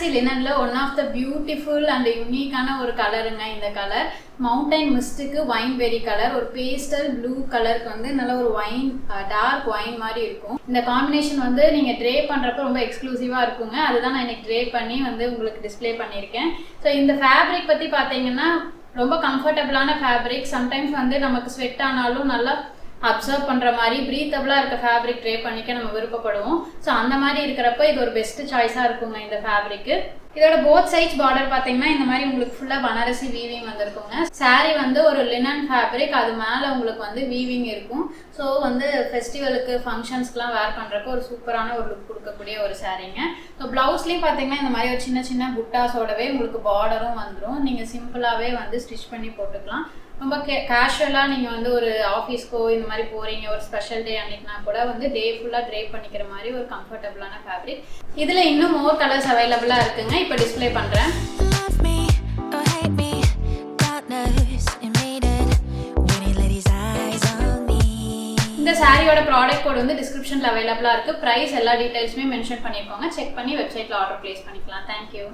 பனாரசி லினன்ல one of the beautiful and யூனிக்கான ஒரு கலருங்க இந்த கலர். மவுண்டைன் மிஸ்ட்டுக்கு வைன் பெரி கலர், ஒரு பேஸ்டல் ப்ளூ கலருக்கு வந்து நல்ல ஒரு வைன் டார்க் வைன் மாதிரி இருக்கும். இந்த காம்பினேஷன் வந்து நீங்கள் ட்ரே பண்ணுறப்ப ரொம்ப எக்ஸ்க்ளூசிவாக இருக்குங்க. அதுதான் நான் இன்னைக்கு ட்ரே பண்ணி வந்து உங்களுக்கு டிஸ்பிளே பண்ணியிருக்கேன். ஸோ இந்த ஃபேப்ரிக் பற்றி பார்த்தீங்கன்னா ரொம்ப கம்ஃபர்டபுளான ஃபேப்ரிக். சம்டைம்ஸ் வந்து நமக்கு ஸ்வெட் ஆனாலும் நல்லா அப்சர்வ் பண்ணுற மாதிரி ப்ரீத்தபிளாக இருக்க ஃபேப்ரிக் ட்ரே பண்ணிக்க நம்ம விருப்பப்படுவோம். ஸோ அந்த மாதிரி இருக்கிறப்ப இது ஒரு பெஸ்ட் சாய்ஸாக இருக்குங்க இந்த ஃபேப்ரிக்கு. இதோட போத் சைட்ஸ் பார்டர் பார்த்தீங்கன்னா இந்த மாதிரி உங்களுக்கு ஃபுல்லாக பனாரசி வீவிங் வந்திருக்குங்க. சாரீ வந்து ஒரு லினன் ஃபேப்ரிக், அது மேலே உங்களுக்கு வந்து வீவிங் இருக்கும். ஸோ வந்து ஃபெஸ்டிவலுக்கு ஃபங்க்ஷன்ஸ்க்குலாம் வேர் பண்ணுறப்போ ஒரு சூப்பரான ஒரு லுக் கொடுக்கக்கூடிய ஒரு சாரீங்க. ஸோ ப்ளவுஸ்லேயும் பார்த்தீங்கன்னா இந்த மாதிரி ஒரு சின்ன சின்ன புட்டாஸோடவே உங்களுக்கு பார்டரும் வந்துடும். நீங்கள் சிம்பிளாகவே வந்து ஸ்டிச் பண்ணி போட்டுக்கலாம். ரொம்ப கேஷுவலாக நீங்கள் வந்து ஒரு ஆஃபீஸ்க்கோ இந்த மாதிரி போகிறீங்க, ஒரு ஸ்பெஷல் டே அன்னைக்குனா கூட வந்து டே ஃபுல்லாக ட்ரே பண்ணிக்கிற மாதிரி ஒரு கம்ஃபர்டபுளான ஃபேப்ரிக். இதில் இன்னும் மோர் கலர்ஸ் அவைலபிளாக இருக்குங்க. இப்போ டிஸ்பிளே பண்ணுறேன். இந்த சாரியோட ப்ராடக்ட் கோட் வந்து டிஸ்கிரிப்ஷனில் அவைலபிளாக இருக்குது. ப்ரைஸ் எல்லா டீட்டெயில்ஸுமே மென்ஷன் பண்ணியிருக்கோங்க. செக் பண்ணி வெப்சைட்டில் ஆர்டர் ப்ளேஸ் பண்ணிக்கலாம். தேங்க்யூ.